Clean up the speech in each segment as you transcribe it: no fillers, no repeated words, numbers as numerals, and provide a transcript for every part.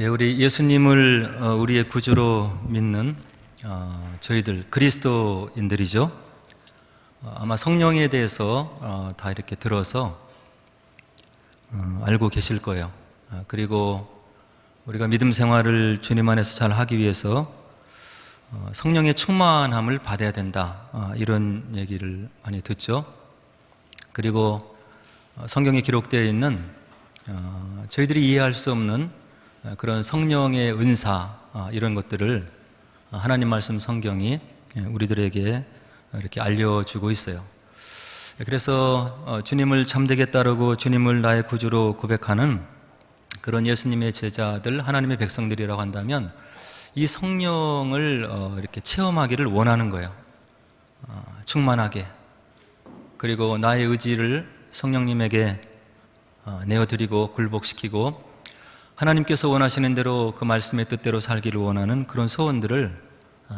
우리 예수님을 우리의 구주로 믿는 저희들 그리스도인들이죠. 아마 성령에 대해서 다 이렇게 들어서 알고 계실 거예요. 그리고 우리가 믿음 생활을 주님 안에서 잘 하기 위해서 성령의 충만함을 받아야 된다, 이런 얘기를 많이 듣죠. 그리고 성경에 기록되어 있는 저희들이 이해할 수 없는 그런 성령의 은사, 이런 것들을 하나님 말씀 성경이 우리들에게 이렇게 알려주고 있어요. 그래서 주님을 참되게 따르고 주님을 나의 구주로 고백하는 그런 예수님의 제자들, 하나님의 백성들이라고 한다면 이 성령을 이렇게 체험하기를 원하는 거예요. 충만하게. 그리고 나의 의지를 성령님에게 내어드리고 굴복시키고 하나님께서 원하시는 대로 그 말씀의 뜻대로 살기를 원하는 그런 소원들을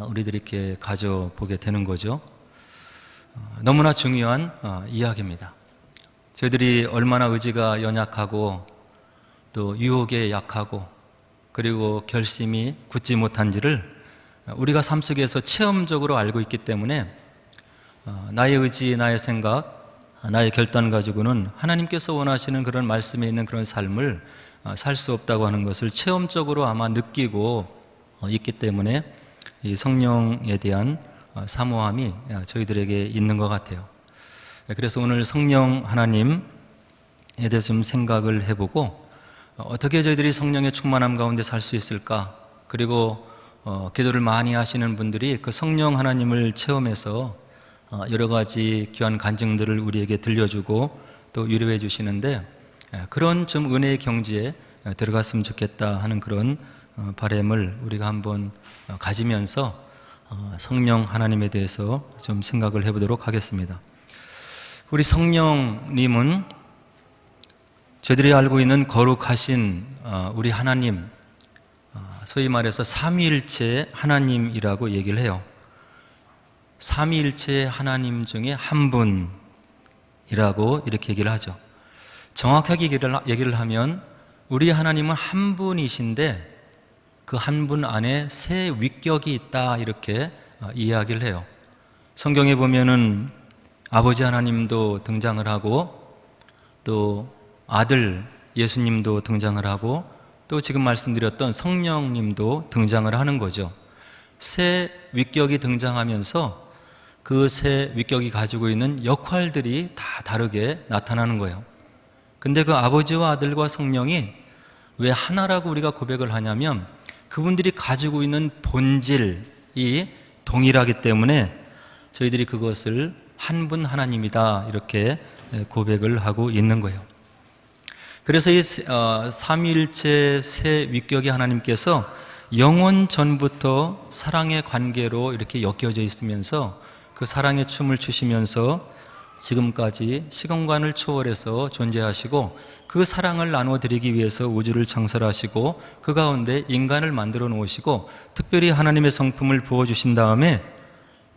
우리들이 이렇게 가져보게 되는 거죠. 너무나 중요한 이야기입니다. 저희들이 얼마나 의지가 연약하고 또 유혹에 약하고 그리고 결심이 굳지 못한지를 우리가 삶 속에서 체험적으로 알고 있기 때문에 나의 의지, 나의 생각, 나의 결단 가지고는 하나님께서 원하시는 그런 말씀에 있는 그런 삶을 살 수 없다고 하는 것을 체험적으로 아마 느끼고 있기 때문에 이 성령에 대한 사모함이 저희들에게 있는 것 같아요. 그래서 오늘 성령 하나님에 대해서 좀 생각을 해보고 어떻게 저희들이 성령의 충만함 가운데 살 수 있을까? 그리고 기도를 많이 하시는 분들이 그 성령 하나님을 체험해서 여러 가지 귀한 간증들을 우리에게 들려주고 또 위로해 주시는데, 그런 좀 은혜의 경지에 들어갔으면 좋겠다 하는 그런 바람을 우리가 한번 가지면서 성령 하나님에 대해서 좀 생각을 해보도록 하겠습니다. 우리 성령님은 저희들이 알고 있는 거룩하신 우리 하나님, 소위 말해서 삼위일체 하나님이라고 얘기를 해요. 삼위일체 하나님 중에 한 분이라고 이렇게 얘기를 하죠. 정확하게 얘기를 하면 우리 하나님은 한 분이신데 그 한 분 안에 세 위격이 있다, 이렇게 이야기를 해요. 성경에 보면은 아버지 하나님도 등장을 하고 또 아들 예수님도 등장을 하고 또 지금 말씀드렸던 성령님도 등장을 하는 거죠. 세 위격이 등장하면서 그 세 위격이 가지고 있는 역할들이 다 다르게 나타나는 거예요. 근데 그 아버지와 아들과 성령이 왜 하나라고 우리가 고백을 하냐면 그분들이 가지고 있는 본질이 동일하기 때문에 저희들이 그것을 한 분 하나님이다, 이렇게 고백을 하고 있는 거예요. 그래서 이 삼위일체 세 위격의 하나님께서 영원 전부터 사랑의 관계로 이렇게 엮여져 있으면서 그 사랑의 춤을 추시면서 지금까지 시공간을 초월해서 존재하시고 그 사랑을 나눠드리기 위해서 우주를 창설하시고 그 가운데 인간을 만들어 놓으시고 특별히 하나님의 성품을 부어주신 다음에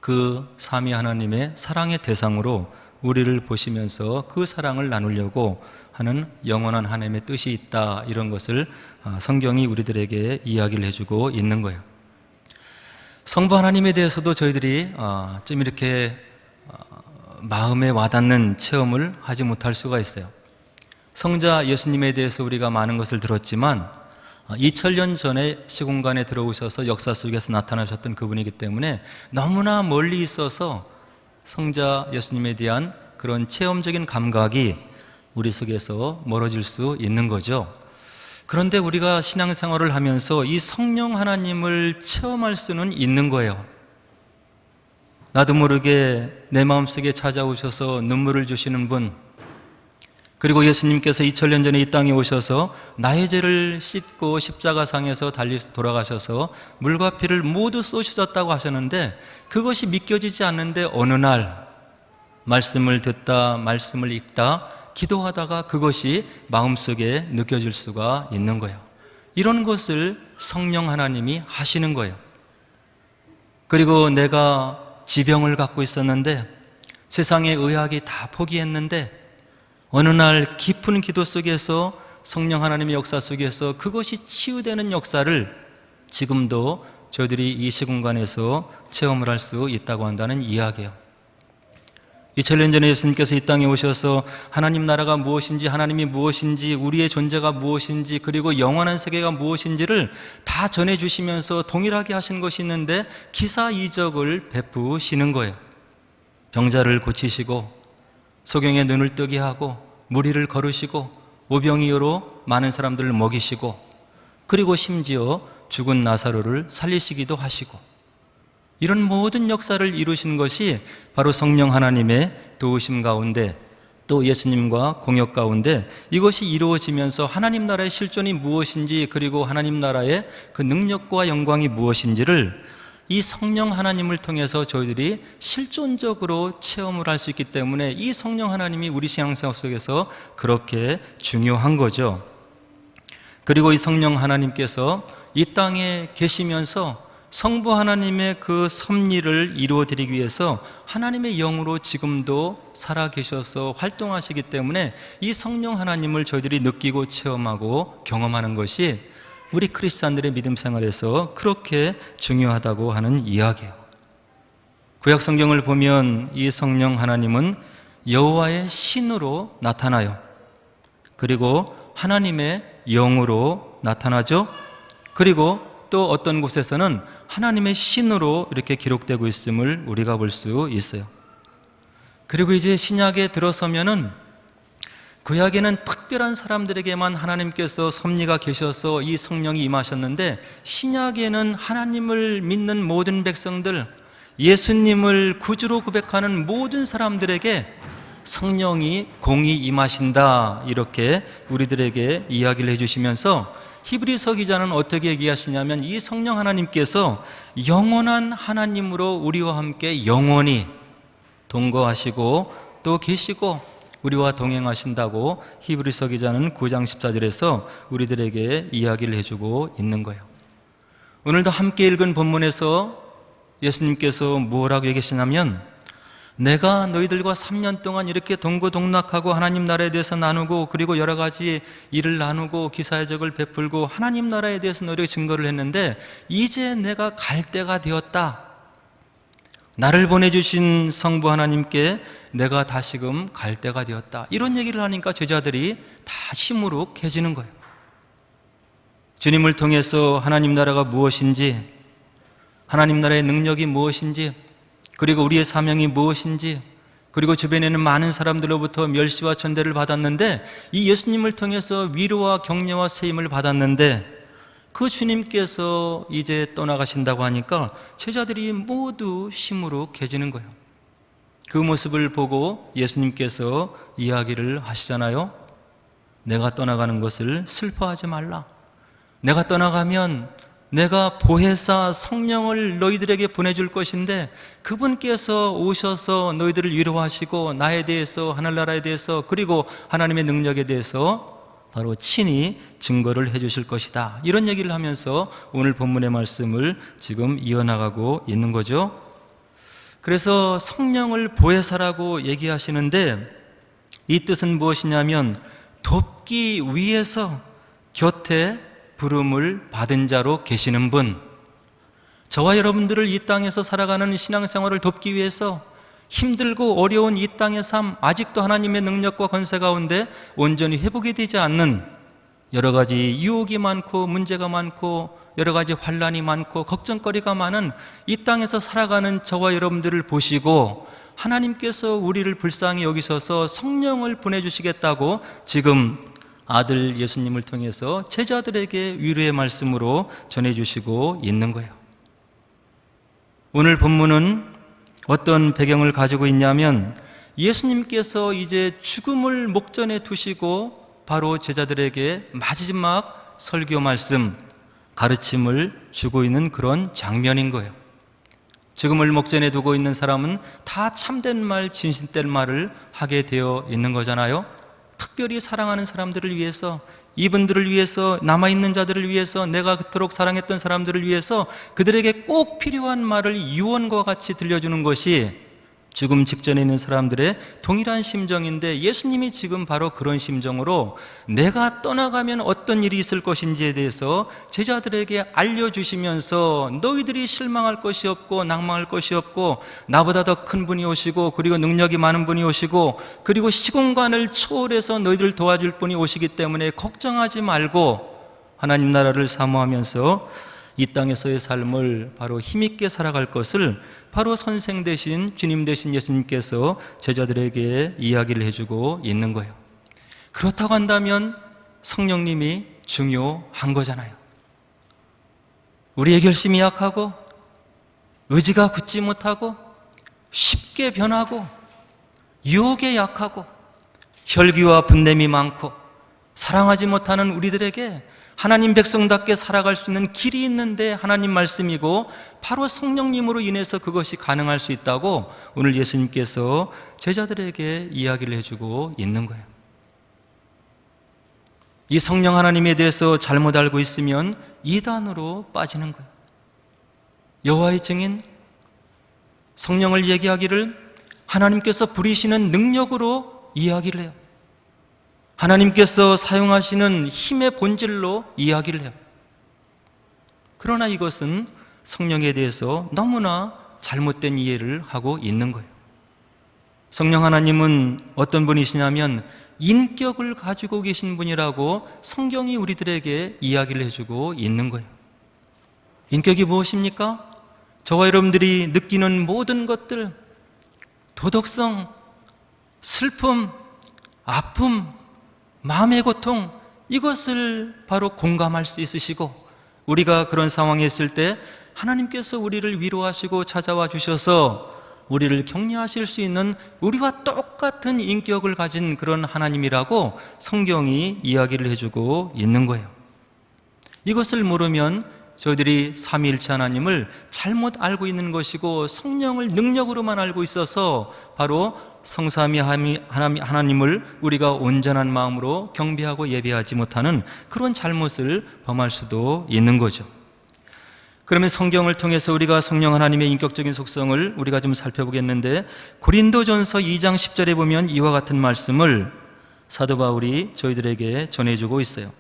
그 삼위 하나님의 사랑의 대상으로 우리를 보시면서 그 사랑을 나누려고 하는 영원한 하나님의 뜻이 있다, 이런 것을 성경이 우리들에게 이야기를 해주고 있는 거예요. 성부 하나님에 대해서도 저희들이 좀 이렇게 마음에 와닿는 체험을 하지 못할 수가 있어요. 성자 예수님에 대해서 우리가 많은 것을 들었지만 2000년 전에 시공간에 들어오셔서 역사 속에서 나타나셨던 그분이기 때문에 너무나 멀리 있어서 성자 예수님에 대한 그런 체험적인 감각이 우리 속에서 멀어질 수 있는 거죠. 그런데 우리가 신앙생활을 하면서 이 성령 하나님을 체험할 수는 있는 거예요. 나도 모르게 내 마음속에 찾아오셔서 눈물을 주시는 분, 그리고 예수님께서 2000년 전에 이 땅에 오셔서 나의 죄를 씻고 십자가상에서 돌아가셔서 물과 피를 모두 쏘시셨다고 하셨는데 그것이 믿겨지지 않는데 어느 날 말씀을 듣다, 말씀을 읽다, 기도하다가 그것이 마음속에 느껴질 수가 있는 거예요. 이런 것을 성령 하나님이 하시는 거예요. 그리고 내가 지병을 갖고 있었는데 세상의 의학이 다 포기했는데 어느 날 깊은 기도 속에서 성령 하나님의 역사 속에서 그것이 치유되는 역사를 지금도 저희들이 이 시공간에서 체험을 할 수 있다고 한다는 이야기예요. 2000년 전에 예수님께서 이 땅에 오셔서 하나님 나라가 무엇인지, 하나님이 무엇인지, 우리의 존재가 무엇인지, 그리고 영원한 세계가 무엇인지를 다 전해주시면서 동일하게 하신 것이 있는데 기사이적을 베푸시는 거예요. 병자를 고치시고 소경의 눈을 뜨게 하고 무리를 걸으시고 오병이어로 많은 사람들을 먹이시고, 그리고 심지어 죽은 나사로를 살리시기도 하시고, 이런 모든 역사를 이루신 것이 바로 성령 하나님의 도우심 가운데, 또 예수님과 공역 가운데 이것이 이루어지면서 하나님 나라의 실존이 무엇인지, 그리고 하나님 나라의 그 능력과 영광이 무엇인지를 이 성령 하나님을 통해서 저희들이 실존적으로 체험을 할 수 있기 때문에 이 성령 하나님이 우리 신앙생활 속에서 그렇게 중요한 거죠. 그리고 이 성령 하나님께서 이 땅에 계시면서 성부 하나님의 그 섭리를 이루어드리기 위해서 하나님의 영으로 지금도 살아계셔서 활동하시기 때문에 이 성령 하나님을 저희들이 느끼고 체험하고 경험하는 것이 우리 크리스찬들의 믿음 생활에서 그렇게 중요하다고 하는 이야기예요. 구약 성경을 보면 이 성령 하나님은 여호와의 신으로 나타나요. 그리고 하나님의 영으로 나타나죠. 그리고 또 어떤 곳에서는 하나님의 신으로 이렇게 기록되고 있음을 우리가 볼 수 있어요. 그리고 이제 신약에 들어서면은 구약에는 특별한 사람들에게만 하나님께서 섭리가 계셔서 이 성령이 임하셨는데, 신약에는 하나님을 믿는 모든 백성들, 예수님을 구주로 고백하는 모든 사람들에게 성령이 공히 임하신다, 이렇게 우리들에게 이야기를 해주시면서 히브리서 기자는 어떻게 얘기하시냐면, 이 성령 하나님께서 영원한 하나님으로 우리와 함께 영원히 동거하시고 또 계시고 우리와 동행하신다고 히브리서 기자는 9장 14절에서 우리들에게 이야기를 해주고 있는 거예요. 오늘도 함께 읽은 본문에서 예수님께서 뭐라고 얘기하시냐면, 내가 너희들과 3년 동안 이렇게 동고동락하고 하나님 나라에 대해서 나누고, 그리고 여러 가지 일을 나누고 기사의적을 베풀고 하나님 나라에 대해서 너희에게 증거를 했는데, 이제 내가 갈 때가 되었다. 나를 보내주신 성부 하나님께 내가 다시금 갈 때가 되었다. 이런 얘기를 하니까 제자들이 다 시무룩해지는 거예요. 주님을 통해서 하나님 나라가 무엇인지, 하나님 나라의 능력이 무엇인지, 그리고 우리의 사명이 무엇인지, 그리고 주변에는 많은 사람들로부터 멸시와 천대를 받았는데 이 예수님을 통해서 위로와 격려와 세임을 받았는데, 그 주님께서 이제 떠나가신다고 하니까 제자들이 모두 시무룩해지는 거예요. 그 모습을 보고 예수님께서 이야기를 하시잖아요. 내가 떠나가는 것을 슬퍼하지 말라. 내가 떠나가면 내가 보혜사 성령을 너희들에게 보내줄 것인데, 그분께서 오셔서 너희들을 위로하시고 나에 대해서, 하늘나라에 대해서, 그리고 하나님의 능력에 대해서 바로 친히 증거를 해주실 것이다. 이런 얘기를 하면서 오늘 본문의 말씀을 지금 이어나가고 있는 거죠. 그래서 성령을 보혜사라고 얘기하시는데, 이 뜻은 무엇이냐면 돕기 위해서 곁에 부름을 받은 자로 계시는 분, 저와 여러분들을 이 땅에서 살아가는 신앙생활을 돕기 위해서 힘들고 어려운 이 땅의 삶, 아직도 하나님의 능력과 권세 가운데 온전히 회복이 되지 않는 여러 가지 유혹이 많고 문제가 많고 여러 가지 환란이 많고 걱정거리가 많은 이 땅에서 살아가는 저와 여러분들을 보시고 하나님께서 우리를 불쌍히 여기셔서 성령을 보내주시겠다고 지금 아들 예수님을 통해서 제자들에게 위로의 말씀으로 전해주시고 있는 거예요. 오늘 본문은 어떤 배경을 가지고 있냐면, 예수님께서 이제 죽음을 목전에 두시고 바로 제자들에게 마지막 설교 말씀, 가르침을 주고 있는 그런 장면인 거예요. 죽음을 목전에 두고 있는 사람은 다 참된 말, 진실된 말을 하게 되어 있는 거잖아요. 특별히 사랑하는 사람들을 위해서, 이분들을 위해서, 남아있는 자들을 위해서, 내가 그토록 사랑했던 사람들을 위해서 그들에게 꼭 필요한 말을 유언과 같이 들려주는 것이 죽음 직전에 있는 사람들의 동일한 심정인데 예수님이 지금 바로 그런 심정으로 내가 떠나가면 어떤 일이 있을 것인지에 대해서 제자들에게 알려주시면서 너희들이 실망할 것이 없고 낭망할 것이 없고 나보다 더 큰 분이 오시고 그리고 능력이 많은 분이 오시고 그리고 시공간을 초월해서 너희들을 도와줄 분이 오시기 때문에 걱정하지 말고 하나님 나라를 사모하면서 이 땅에서의 삶을 바로 힘있게 살아갈 것을 바로 선생 되신 주님 되신 예수님께서 제자들에게 이야기를 해주고 있는 거예요. 그렇다고 한다면 성령님이 중요한 거잖아요. 우리의 결심이 약하고 의지가 굳지 못하고 쉽게 변하고 유혹에 약하고 혈기와 분냄이 많고 사랑하지 못하는 우리들에게 하나님 백성답게 살아갈 수 있는 길이 있는데 하나님 말씀이고 바로 성령님으로 인해서 그것이 가능할 수 있다고 오늘 예수님께서 제자들에게 이야기를 해주고 있는 거예요. 이 성령 하나님에 대해서 잘못 알고 있으면 이단으로 빠지는 거예요. 여호와의 증인 성령을 얘기하기를 하나님께서 부리시는 능력으로 이야기를 해요. 하나님께서 사용하시는 힘의 본질로 이야기를 해요. 그러나 이것은 성령에 대해서 너무나 잘못된 이해를 하고 있는 거예요. 성령 하나님은 어떤 분이시냐면 인격을 가지고 계신 분이라고 성경이 우리들에게 이야기를 해주고 있는 거예요. 인격이 무엇입니까? 저와 여러분들이 느끼는 모든 것들, 도덕성, 슬픔, 아픔, 마음의 고통, 이것을 바로 공감할 수 있으시고 우리가 그런 상황에 있을 때 하나님께서 우리를 위로하시고 찾아와 주셔서 우리를 격려하실 수 있는 우리와 똑같은 인격을 가진 그런 하나님이라고 성경이 이야기를 해주고 있는 거예요. 이것을 모르면 저희들이 삼위일체 하나님을 잘못 알고 있는 것이고 성령을 능력으로만 알고 있어서 바로 성삼위 하나님을 우리가 온전한 마음으로 경배하고 예배하지 못하는 그런 잘못을 범할 수도 있는 거죠. 그러면 성경을 통해서 우리가 성령 하나님의 인격적인 속성을 우리가 좀 살펴보겠는데 고린도전서 2장 10절에 보면 이와 같은 말씀을 사도 바울이 저희들에게 전해주고 있어요.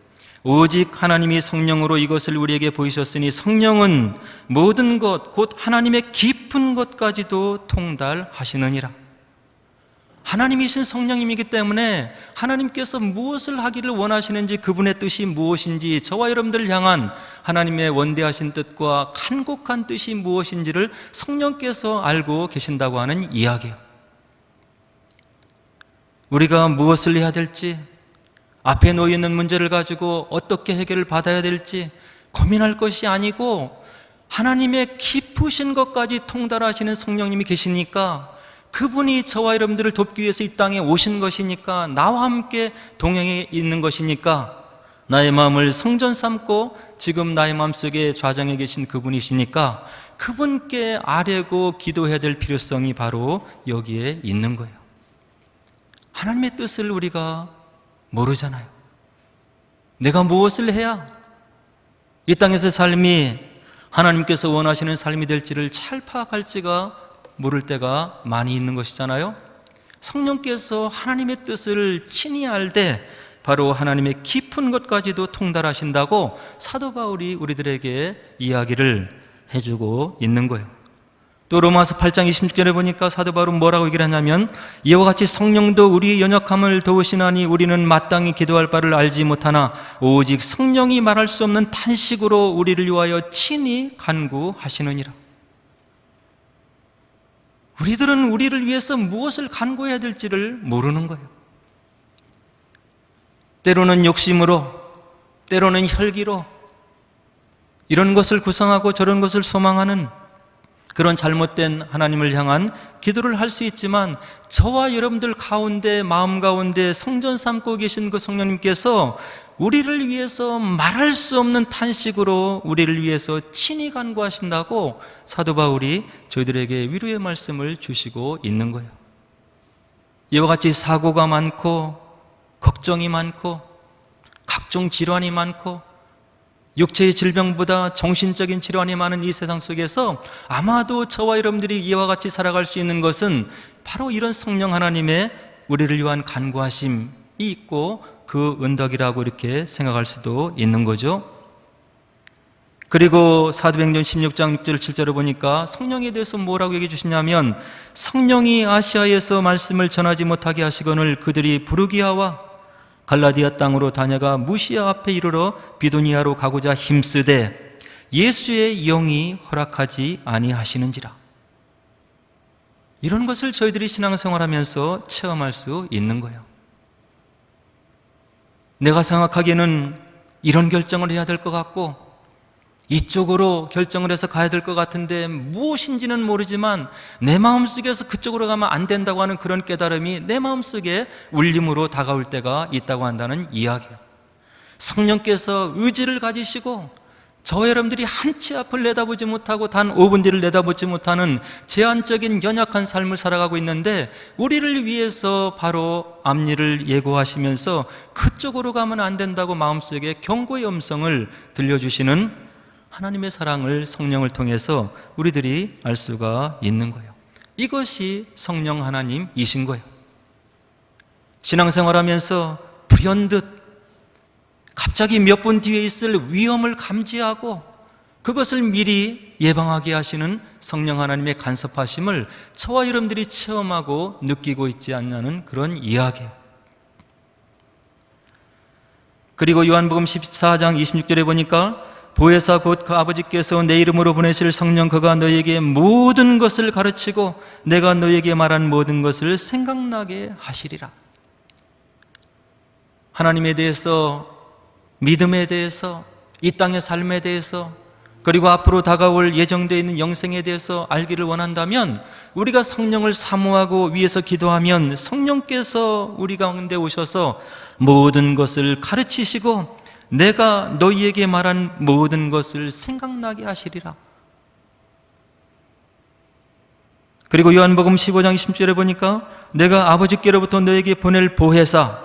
오직 하나님이 성령으로 이것을 우리에게 보이셨으니 성령은 모든 것 곧 하나님의 깊은 것까지도 통달하시느니라. 하나님이신 성령님이기 때문에 하나님께서 무엇을 하기를 원하시는지 그분의 뜻이 무엇인지 저와 여러분들을 향한 하나님의 원대하신 뜻과 간곡한 뜻이 무엇인지를 성령께서 알고 계신다고 하는 이야기예요. 우리가 무엇을 해야 될지 앞에 놓여 있는 문제를 가지고 어떻게 해결을 받아야 될지 고민할 것이 아니고 하나님의 깊으신 것까지 통달하시는 성령님이 계시니까 그분이 저와 여러분들을 돕기 위해서 이 땅에 오신 것이니까 나와 함께 동행해 있는 것이니까 나의 마음을 성전 삼고 지금 나의 마음속에 좌정해 계신 그분이시니까 그분께 아뢰고 기도해야 될 필요성이 바로 여기에 있는 거예요. 하나님의 뜻을 우리가 모르잖아요. 내가 무엇을 해야 이 땅에서 삶이 하나님께서 원하시는 삶이 될지를 잘 파악할지가 모를 때가 많이 있는 것이잖아요. 성령께서 하나님의 뜻을 친히 알되 바로 하나님의 깊은 것까지도 통달하신다고 사도 바울이 우리들에게 이야기를 해주고 있는 거예요. 또 로마서 8장 26절에 보니까 사도 바울은 뭐라고 얘기를 하냐면 이와 같이 성령도 우리의 연약함을 도우시나니 우리는 마땅히 기도할 바를 알지 못하나 오직 성령이 말할 수 없는 탄식으로 우리를 위하여 친히 간구하시느니라. 우리들은 우리를 위해서 무엇을 간구해야 될지를 모르는 거예요. 때로는 욕심으로, 때로는 혈기로 이런 것을 구성하고 저런 것을 소망하는 그런 잘못된 하나님을 향한 기도를 할 수 있지만 저와 여러분들 가운데 마음 가운데 성전 삼고 계신 그 성령님께서 우리를 위해서 말할 수 없는 탄식으로 우리를 위해서 친히 간구하신다고 사도 바울이 저희들에게 위로의 말씀을 주시고 있는 거예요. 이와 같이 사고가 많고 걱정이 많고 각종 질환이 많고 육체의 질병보다 정신적인 질환이 많은 이 세상 속에서 아마도 저와 여러분들이 이와 같이 살아갈 수 있는 것은 바로 이런 성령 하나님의 우리를 위한 간구하심이 있고 그 은덕이라고 이렇게 생각할 수도 있는 거죠. 그리고 사도행전 16장 6절 7절을 보니까 성령에 대해서 뭐라고 얘기해 주시냐면, 성령이 아시아에서 말씀을 전하지 못하게 하시거늘 그들이 부르기아와 갈라디아 땅으로 다녀가 무시아 앞에 이르러 비두니아로 가고자 힘쓰되 예수의 영이 허락하지 아니하시는지라. 이런 것을 저희들이 신앙생활하면서 체험할 수 있는 거예요. 내가 생각하기에는 이런 결정을 해야 될 것 같고 이쪽으로 결정을 해서 가야 될 것 같은데 무엇인지는 모르지만 내 마음속에서 그쪽으로 가면 안 된다고 하는 그런 깨달음이 내 마음속에 울림으로 다가올 때가 있다고 한다는 이야기예요. 성령께서 의지를 가지시고 저와 여러분들이 한 치 앞을 내다보지 못하고 단 5분 뒤를 내다보지 못하는 제한적인 연약한 삶을 살아가고 있는데, 우리를 위해서 바로 앞일을 예고하시면서 그쪽으로 가면 안 된다고 마음속에 경고의 음성을 들려주시는 하나님의 사랑을 성령을 통해서 우리들이 알 수가 있는 거예요. 이것이 성령 하나님이신 거예요. 신앙생활하면서 불현듯 갑자기 몇 분 뒤에 있을 위험을 감지하고 그것을 미리 예방하게 하시는 성령 하나님의 간섭하심을 저와 여러분들이 체험하고 느끼고 있지 않냐는 그런 이야기예요. 그리고 요한복음 14장 26절에 보니까 보혜사 곧 그 아버지께서 내 이름으로 보내실 성령 그가 너희에게 모든 것을 가르치고 내가 너희에게 말한 모든 것을 생각나게 하시리라. 하나님에 대해서, 믿음에 대해서, 이 땅의 삶에 대해서, 그리고 앞으로 다가올 예정되어 있는 영생에 대해서 알기를 원한다면 우리가 성령을 사모하고 위에서 기도하면 성령께서 우리 가운데 오셔서 모든 것을 가르치시고 내가 너희에게 말한 모든 것을 생각나게 하시리라. 그리고 요한복음 15장 20절에 보니까 내가 아버지께로부터 너에게 보낼 보혜사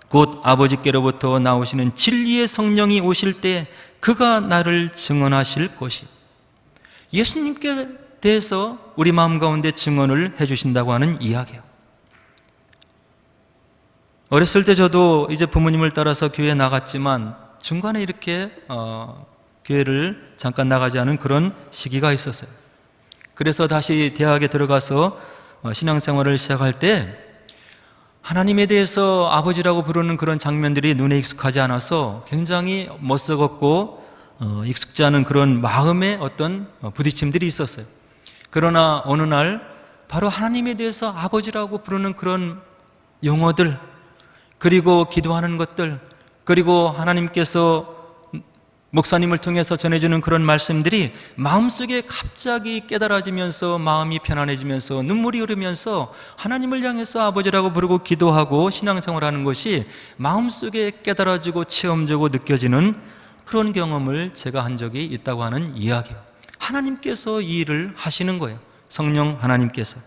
곧 아버지께로부터 나오시는 진리의 성령이 오실 때 그가 나를 증언하실 것이. 예수님께 대해서 우리 마음 가운데 증언을 해주신다고 하는 이야기예요. 어렸을 때 저도 이제 부모님을 따라서 교회에 나갔지만 중간에 이렇게 교회를 잠깐 나가지 않은 그런 시기가 있었어요. 그래서 다시 대학에 들어가서 신앙생활을 시작할 때 하나님에 대해서 아버지라고 부르는 그런 장면들이 눈에 익숙하지 않아서 굉장히 멋쩍었고 익숙지 않은 그런 마음의 어떤 부딪힘들이 있었어요. 그러나 어느 날 바로 하나님에 대해서 아버지라고 부르는 그런 용어들, 그리고 기도하는 것들, 그리고 하나님께서 목사님을 통해서 전해주는 그런 말씀들이 마음속에 갑자기 깨달아지면서 마음이 편안해지면서 눈물이 흐르면서 하나님을 향해서 아버지라고 부르고 기도하고 신앙생활하는 것이 마음속에 깨달아지고 체험되고 느껴지는 그런 경험을 제가 한 적이 있다고 하는 이야기예요. 하나님께서 이 일을 하시는 거예요. 성령 하나님께서.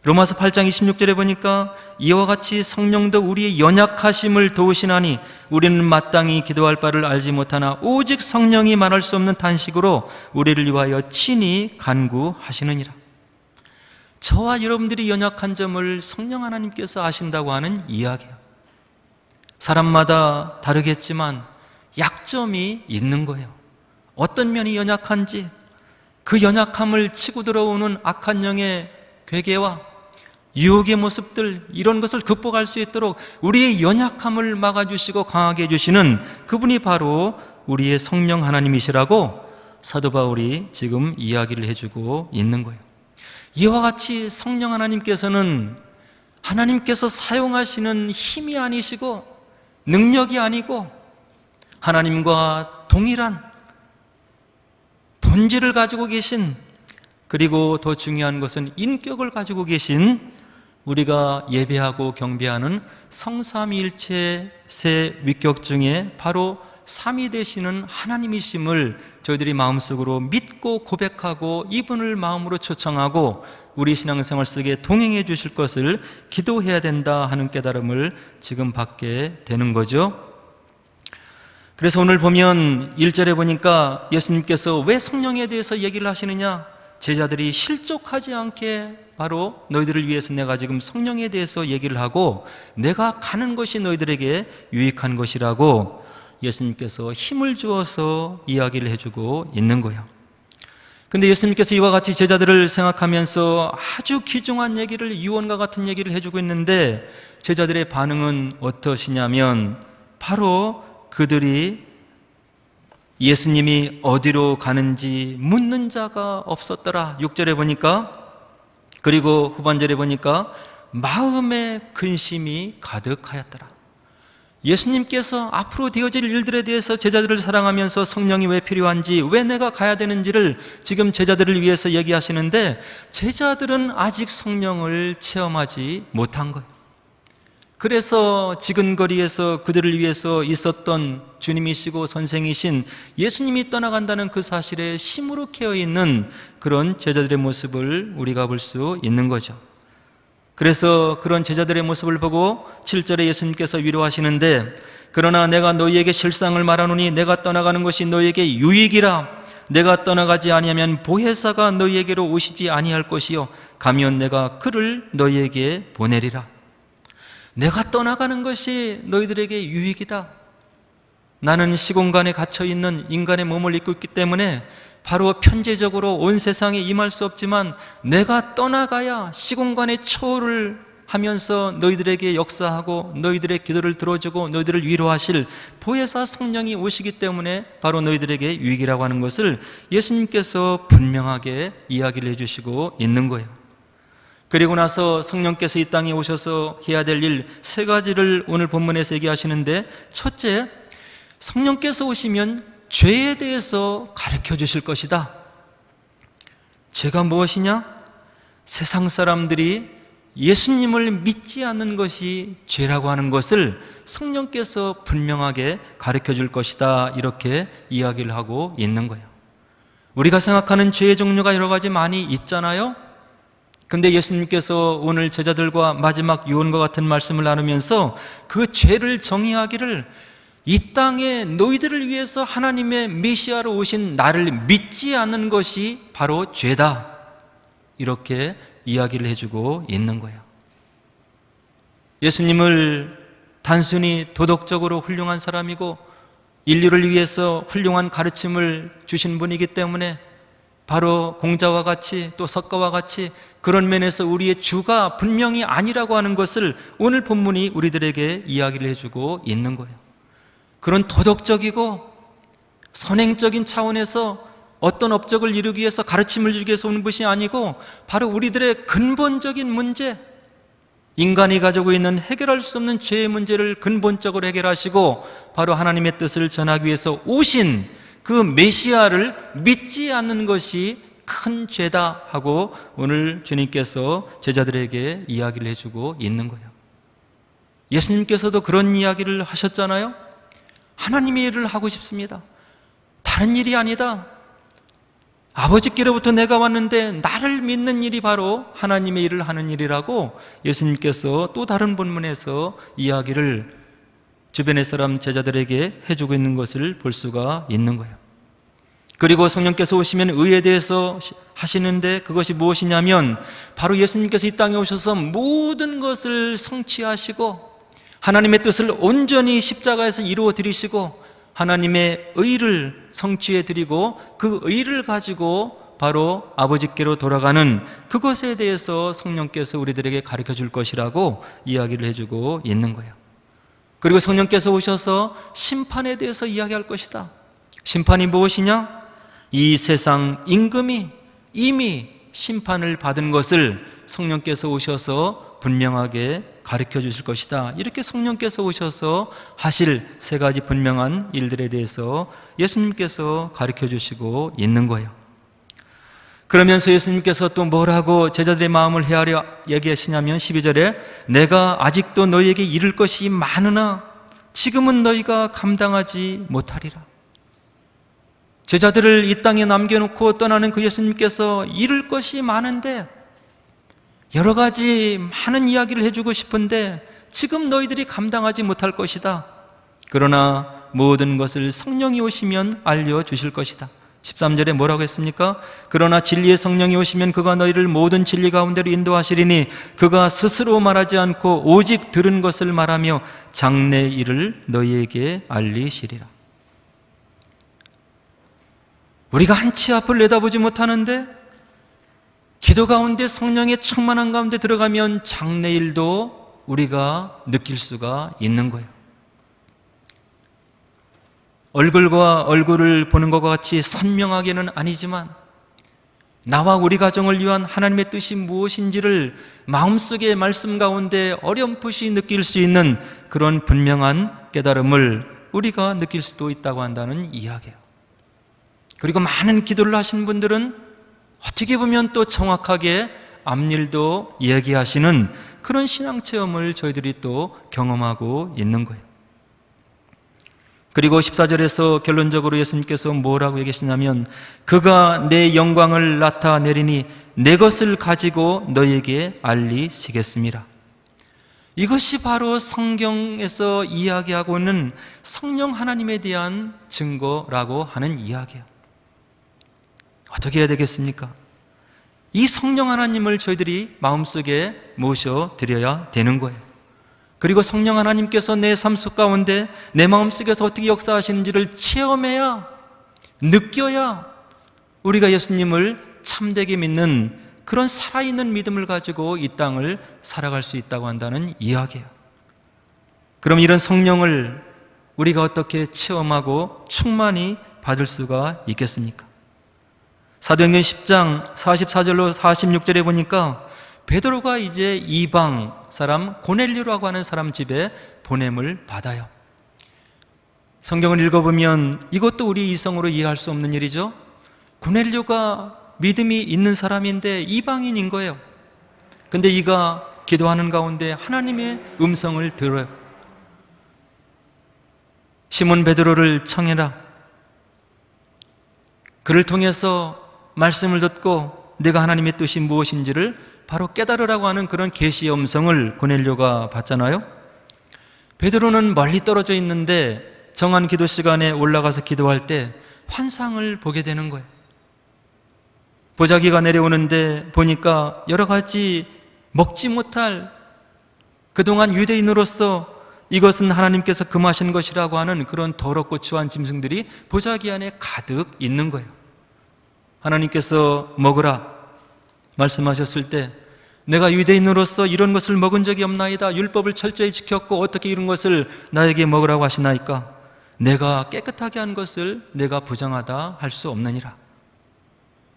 로마서 8장 26절에 보니까 이와 같이 성령도 우리의 연약하심을 도우시나니 우리는 마땅히 기도할 바를 알지 못하나 오직 성령이 말할 수 없는 탄식으로 우리를 위하여 친히 간구하시느니라. 저와 여러분들이 연약한 점을 성령 하나님께서 아신다고 하는 이야기예요. 사람마다 다르겠지만 약점이 있는 거예요. 어떤 면이 연약한지, 그 연약함을 치고 들어오는 악한 영의 괴계와 유혹의 모습들, 이런 것을 극복할 수 있도록 우리의 연약함을 막아주시고 강하게 해주시는 그분이 바로 우리의 성령 하나님이시라고 사도 바울이 지금 이야기를 해주고 있는 거예요. 이와 같이 성령 하나님께서는 하나님께서 사용하시는 힘이 아니시고 능력이 아니고 하나님과 동일한 본질을 가지고 계신, 그리고 더 중요한 것은 인격을 가지고 계신 우리가 예배하고 경배하는 성삼위일체 세 위격 중에 바로 삼위 되시는 하나님이심을 저희들이 마음속으로 믿고 고백하고 이분을 마음으로 초청하고 우리 신앙생활 속에 동행해 주실 것을 기도해야 된다 하는 깨달음을 지금 받게 되는 거죠. 그래서 오늘 보면 1절에 보니까 예수님께서 왜 성령에 대해서 얘기를 하시느냐? 제자들이 실족하지 않게 바로 너희들을 위해서 내가 지금 성령에 대해서 얘기를 하고 내가 가는 것이 너희들에게 유익한 것이라고 예수님께서 힘을 주어서 이야기를 해주고 있는 거예요. 근데 예수님께서 이와 같이 제자들을 생각하면서 아주 귀중한 얘기를, 유언과 같은 얘기를 해주고 있는데 제자들의 반응은 어떠시냐면 바로 그들이 예수님이 어디로 가는지 묻는 자가 없었더라. 6절에 보니까, 그리고 후반절에 보니까 마음에 근심이 가득하였더라. 예수님께서 앞으로 되어질 일들에 대해서 제자들을 사랑하면서 성령이 왜 필요한지, 왜 내가 가야 되는지를 지금 제자들을 위해서 얘기하시는데 제자들은 아직 성령을 체험하지 못한 거예요. 그래서 지근거리에서 그들을 위해서 있었던 주님이시고 선생이신 예수님이 떠나간다는 그 사실에 시무룩해 있는 그런 제자들의 모습을 우리가 볼 수 있는 거죠. 그래서 그런 제자들의 모습을 보고 7절에 예수님께서 위로하시는데, 그러나 내가 너희에게 실상을 말하노니 내가 떠나가는 것이 너희에게 유익이라. 내가 떠나가지 아니하면 보혜사가 너희에게로 오시지 아니할 것이요 가면 내가 그를 너희에게 보내리라. 내가 떠나가는 것이 너희들에게 유익이다. 나는 시공간에 갇혀있는 인간의 몸을 입고 있기 때문에 바로 편제적으로 온 세상에 임할 수 없지만 내가 떠나가야 시공간의 초월을 하면서 너희들에게 역사하고 너희들의 기도를 들어주고 너희들을 위로하실 보혜사 성령이 오시기 때문에 바로 너희들에게 유익이라고 하는 것을 예수님께서 분명하게 이야기를 해주시고 있는 거예요. 그리고 나서 성령께서 이 땅에 오셔서 해야 될 일 3가지를 오늘 본문에서 얘기하시는데, 첫째, 성령께서 오시면 죄에 대해서 가르쳐 주실 것이다. 죄가 무엇이냐? 세상 사람들이 예수님을 믿지 않는 것이 죄라고 하는 것을 성령께서 분명하게 가르쳐 줄 것이다. 이렇게 이야기를 하고 있는 거예요. 우리가 생각하는 죄의 종류가 여러 가지 많이 있잖아요. 근데 예수님께서 오늘 제자들과 마지막 유언과 같은 말씀을 나누면서 그 죄를 정의하기를, 이 땅에 너희들을 위해서 하나님의 메시아로 오신 나를 믿지 않는 것이 바로 죄다. 이렇게 이야기를 해주고 있는 거예요. 예수님을 단순히 도덕적으로 훌륭한 사람이고 인류를 위해서 훌륭한 가르침을 주신 분이기 때문에 바로 공자와 같이 또 석가와 같이 그런 면에서 우리의 주가 분명히 아니라고 하는 것을 오늘 본문이 우리들에게 이야기를 해주고 있는 거예요. 그런 도덕적이고 선행적인 차원에서 어떤 업적을 이루기 위해서 가르침을 주기 위해서 오는 것이 아니고 바로 우리들의 근본적인 문제, 인간이 가지고 있는 해결할 수 없는 죄의 문제를 근본적으로 해결하시고 바로 하나님의 뜻을 전하기 위해서 오신 그 메시아를 믿지 않는 것이 큰 죄다 하고 오늘 주님께서 제자들에게 이야기를 해주고 있는 거예요. 예수님께서도 그런 이야기를 하셨잖아요. 하나님의 일을 하고 싶습니다. 다른 일이 아니다. 아버지께로부터 내가 왔는데 나를 믿는 일이 바로 하나님의 일을 하는 일이라고 예수님께서 또 다른 본문에서 이야기를 주변의 사람 제자들에게 해주고 있는 것을 볼 수가 있는 거예요. 그리고 성령께서 오시면 의에 대해서 하시는데 그것이 무엇이냐면 바로 예수님께서 이 땅에 오셔서 모든 것을 성취하시고 하나님의 뜻을 온전히 십자가에서 이루어 드리시고 하나님의 의를 성취해 드리고 그 의를 가지고 바로 아버지께로 돌아가는 그것에 대해서 성령께서 우리들에게 가르쳐 줄 것이라고 이야기를 해주고 있는 거예요. 그리고 성령께서 오셔서 심판에 대해서 이야기할 것이다. 심판이 무엇이냐? 이 세상 임금이 이미 심판을 받은 것을 성령께서 오셔서 분명하게 가르쳐 주실 것이다. 이렇게 성령께서 오셔서 하실 3가지 분명한 일들에 대해서 예수님께서 가르쳐 주시고 있는 거예요. 그러면서 예수님께서 또 뭐라고 제자들의 마음을 헤아려 얘기하시냐면 12절에 내가 아직도 너희에게 이를 것이 많으나 지금은 너희가 감당하지 못하리라. 제자들을 이 땅에 남겨놓고 떠나는 그 예수님께서 이룰 것이 많은데 여러 가지 많은 이야기를 해주고 싶은데 지금 너희들이 감당하지 못할 것이다. 그러나 모든 것을 성령이 오시면 알려주실 것이다. 13절에 뭐라고 했습니까? 그러나 진리의 성령이 오시면 그가 너희를 모든 진리 가운데로 인도하시리니 그가 스스로 말하지 않고 오직 들은 것을 말하며 장래 일을 너희에게 알리시리라. 우리가 한치 앞을 내다보지 못하는데 기도 가운데 성령의 충만한 가운데 들어가면 장래 일도 우리가 느낄 수가 있는 거예요. 얼굴과 얼굴을 보는 것과 같이 선명하게는 아니지만 나와 우리 가정을 위한 하나님의 뜻이 무엇인지를 마음속의 말씀 가운데 어렴풋이 느낄 수 있는 그런 분명한 깨달음을 우리가 느낄 수도 있다고 한다는 이야기예요. 그리고 많은 기도를 하신 분들은 어떻게 보면 또 정확하게 앞일도 얘기하시는 그런 신앙체험을 저희들이 또 경험하고 있는 거예요. 그리고 14절에서 결론적으로 예수님께서 뭐라고 얘기하시냐면 그가 내 영광을 나타내리니 내 것을 가지고 너희에게 알리시겠습니다. 이것이 바로 성경에서 이야기하고 있는 성령 하나님에 대한 증거라고 하는 이야기예요. 어떻게 해야 되겠습니까? 이 성령 하나님을 저희들이 마음속에 모셔드려야 되는 거예요. 그리고 성령 하나님께서 내 삶 속 가운데 내 마음속에서 어떻게 역사하시는지를 체험해야, 느껴야 우리가 예수님을 참되게 믿는 그런 살아있는 믿음을 가지고 이 땅을 살아갈 수 있다고 한다는 이야기예요. 그럼 이런 성령을 우리가 어떻게 체험하고 충만히 받을 수가 있겠습니까? 사도행전 10장 44절로 46절에 보니까 베드로가 이제 이방 사람 고넬료라고 하는 사람 집에 보냄을 받아요. 성경을 읽어보면 이것도 우리 이성으로 이해할 수 없는 일이죠. 고넬료가 믿음이 있는 사람인데 이방인인 거예요. 근데 이가 기도하는 가운데 하나님의 음성을 들어요. 시몬 베드로를 청해라. 그를 통해서 말씀을 듣고 내가 하나님의 뜻이 무엇인지를 바로 깨달으라고 하는 그런 계시의 음성을 고넬료가 받잖아요. 베드로는 멀리 떨어져 있는데 정한 기도 시간에 올라가서 기도할 때 환상을 보게 되는 거예요. 보자기가 내려오는데 보니까 여러 가지 먹지 못할, 그동안 유대인으로서 이것은 하나님께서 금하신 것이라고 하는 그런 더럽고 추한 짐승들이 보자기 안에 가득 있는 거예요. 하나님께서 먹으라 말씀하셨을 때 내가 유대인으로서 이런 것을 먹은 적이 없나이다. 율법을 철저히 지켰고 어떻게 이런 것을 나에게 먹으라고 하시나이까? 내가 깨끗하게 한 것을 내가 부정하다 할 수 없느니라.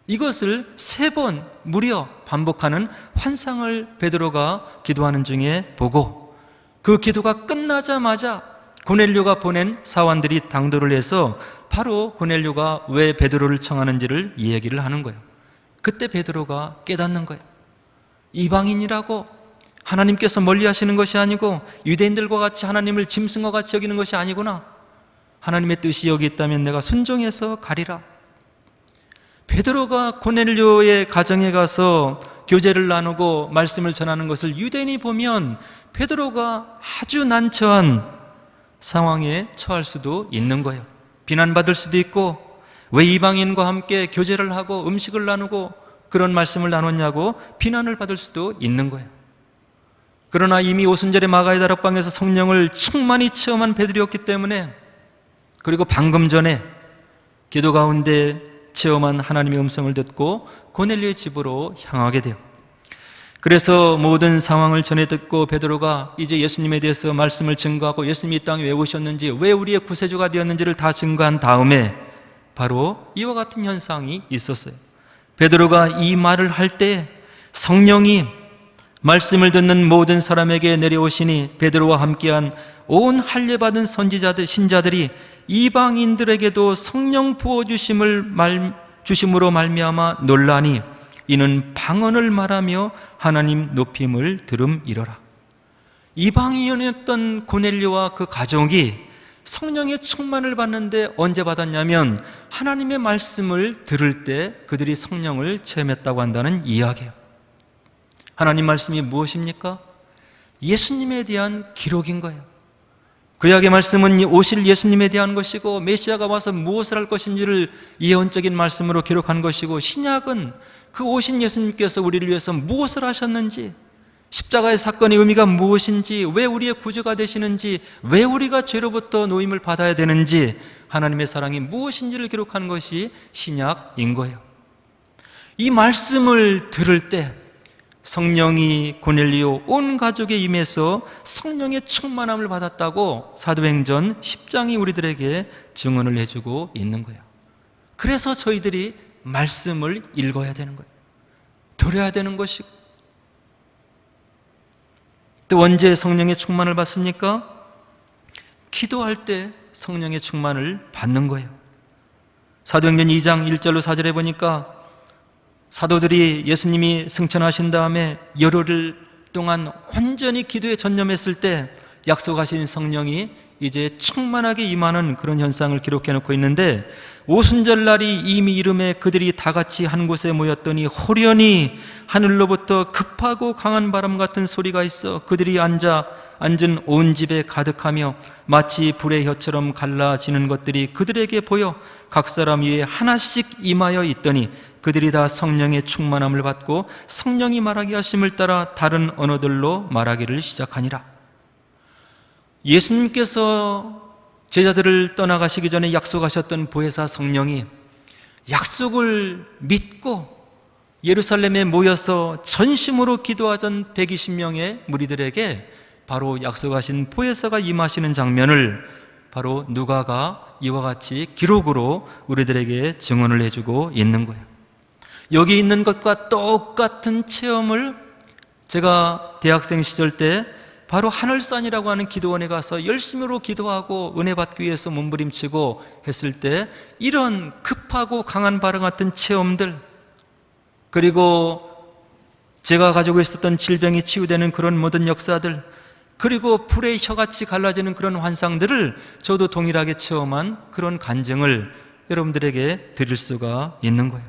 이것을 3번 무려 반복하는 환상을 베드로가 기도하는 중에 보고 그 기도가 끝나자마자 고넬료가 보낸 사원들이 당도를 해서 바로 고넬료가 왜 베드로를 청하는지를 이야기를 하는 거예요. 그때 베드로가 깨닫는 거예요. 이방인이라고 하나님께서 멀리 하시는 것이 아니고 유대인들과 같이 하나님을 짐승과 같이 여기는 것이 아니구나. 하나님의 뜻이 여기 있다면 내가 순종해서 가리라. 베드로가 고넬료의 가정에 가서 교제를 나누고 말씀을 전하는 것을 유대인이 보면 베드로가 아주 난처한 상황에 처할 수도 있는 거예요. 비난받을 수도 있고 왜 이방인과 함께 교제를 하고 음식을 나누고 그런 말씀을 나눴냐고 비난을 받을 수도 있는 거예요. 그러나 이미 오순절의 마가의 다락방에서 성령을 충만히 체험한 베드로였기 때문에, 그리고 방금 전에 기도 가운데 체험한 하나님의 음성을 듣고 고넬료의 집으로 향하게 돼요. 그래서 모든 상황을 전해 듣고 베드로가 이제 예수님에 대해서 말씀을 증거하고 예수님이 이 땅에 왜 오셨는지, 왜 우리의 구세주가 되었는지를 다 증거한 다음에 바로 이와 같은 현상이 있었어요. 베드로가 이 말을 할 때 성령이 말씀을 듣는 모든 사람에게 내려오시니 베드로와 함께한 온 할례받은 선지자들, 신자들이 이방인들에게도 성령 부어주심으로 말미암아 놀라니 이는 방언을 말하며 하나님 높임을 들음이러라. 이방인이었던 고넬료와 그 가족이 성령의 충만을 받는데 언제 받았냐면 하나님의 말씀을 들을 때 그들이 성령을 체험했다고 한다는 이야기예요. 하나님 말씀이 무엇입니까? 예수님에 대한 기록인 거예요. 구약의 말씀은 오실 예수님에 대한 것이고 메시아가 와서 무엇을 할 것인지를 예언적인 말씀으로 기록한 것이고, 신약은 그 오신 예수님께서 우리를 위해서 무엇을 하셨는지, 십자가의 사건의 의미가 무엇인지, 왜 우리의 구주가 되시는지, 왜 우리가 죄로부터 노임을 받아야 되는지, 하나님의 사랑이 무엇인지를 기록한 것이 신약인 거예요. 이 말씀을 들을 때 성령이 고넬리오 온 가족에 임해서 성령의 충만함을 받았다고 사도행전 10장이 우리들에게 증언을 해주고 있는 거예요. 그래서 저희들이 말씀을 읽어야 되는 거예요. 들어야 되는 것이고, 또 언제 성령의 충만을 받습니까? 기도할 때 성령의 충만을 받는 거예요. 사도행전 2장 1절로 4절에 보니까 사도들이 예수님이 승천하신 다음에 열흘 동안 온전히 기도에 전념했을 때 약속하신 성령이 이제 충만하게 임하는 그런 현상을 기록해 놓고 있는데, 오순절 날이 이미 이름에 그들이 다 같이 한 곳에 모였더니 호련히 하늘로부터 급하고 강한 바람 같은 소리가 있어 그들이 앉은 온 집에 가득하며 마치 불의 혀처럼 갈라지는 것들이 그들에게 보여 각 사람 위에 하나씩 임하여 있더니 그들이 다 성령의 충만함을 받고 성령이 말하게 하심을 따라 다른 언어들로 말하기를 시작하니라. 예수님께서 제자들을 떠나가시기 전에 약속하셨던 보혜사 성령이 약속을 믿고 예루살렘에 모여서 전심으로 기도하던 120명의 무리들에게 바로 약속하신 보혜사가 임하시는 장면을 바로 누가가 이와 같이 기록으로 우리들에게 증언을 해주고 있는 거예요. 여기 있는 것과 똑같은 체험을 제가 대학생 시절 때 바로 하늘산이라고 하는 기도원에 가서 열심히로 기도하고 은혜 받기 위해서 몸부림치고 했을 때 이런 급하고 강한 바람 같은 체험들, 그리고 제가 가지고 있었던 질병이 치유되는 그런 모든 역사들, 그리고 불의 혀같이 갈라지는 그런 환상들을 저도 동일하게 체험한 그런 간증을 여러분들에게 드릴 수가 있는 거예요.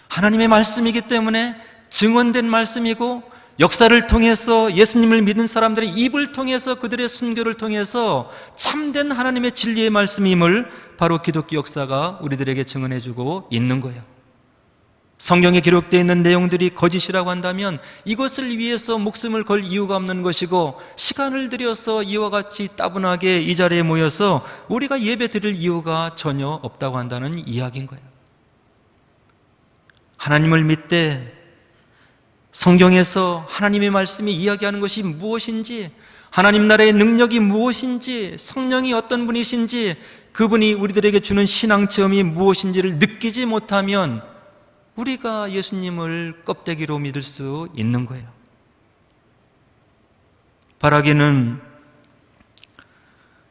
하나님의 말씀이기 때문에 증언된 말씀이고, 역사를 통해서 예수님을 믿은 사람들의 입을 통해서 그들의 순교를 통해서 참된 하나님의 진리의 말씀임을 바로 기독교 역사가 우리들에게 증언해주고 있는 거예요. 성경에 기록되어 있는 내용들이 거짓이라고 한다면 이것을 위해서 목숨을 걸 이유가 없는 것이고, 시간을 들여서 이와 같이 따분하게 이 자리에 모여서 우리가 예배 드릴 이유가 전혀 없다고 한다는 이야기인 거예요. 하나님을 믿되 성경에서 하나님의 말씀이 이야기하는 것이 무엇인지, 하나님 나라의 능력이 무엇인지, 성령이 어떤 분이신지, 그분이 우리들에게 주는 신앙 체험이 무엇인지를 느끼지 못하면 우리가 예수님을 껍데기로 믿을 수 있는 거예요. 바라기는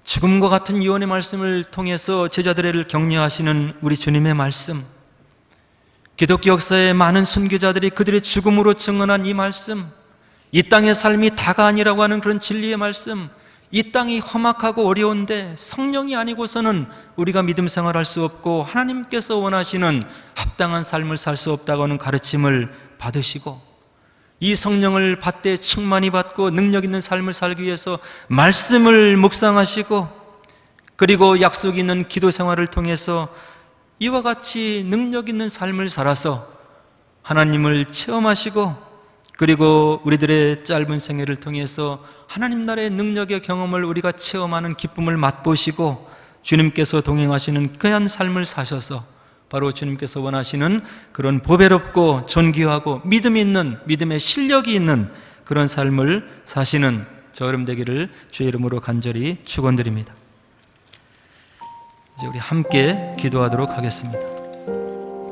죽음과 같은 유언의 말씀을 통해서 제자들을 격려하시는 우리 주님의 말씀, 기독교 역사의 많은 순교자들이 그들의 죽음으로 증언한 이 말씀, 이 땅의 삶이 다가 아니라고 하는 그런 진리의 말씀, 이 땅이 험악하고 어려운데 성령이 아니고서는 우리가 믿음 생활할 수 없고 하나님께서 원하시는 합당한 삶을 살 수 없다고 하는 가르침을 받으시고, 이 성령을 받되 충만히 받고 능력 있는 삶을 살기 위해서 말씀을 묵상하시고, 그리고 약속 있는 기도 생활을 통해서 이와 같이 능력 있는 삶을 살아서 하나님을 체험하시고, 그리고 우리들의 짧은 생애를 통해서 하나님 나라의 능력의 경험을 우리가 체험하는 기쁨을 맛보시고 주님께서 동행하시는 귀한 삶을 사셔서 바로 주님께서 원하시는 그런 보배롭고 존귀하고 믿음 있는, 믿음의 실력이 있는 그런 삶을 사시는 저 여러분 되기를 주의 이름으로 간절히 축원드립니다. 이제 우리 함께 기도하도록 하겠습니다.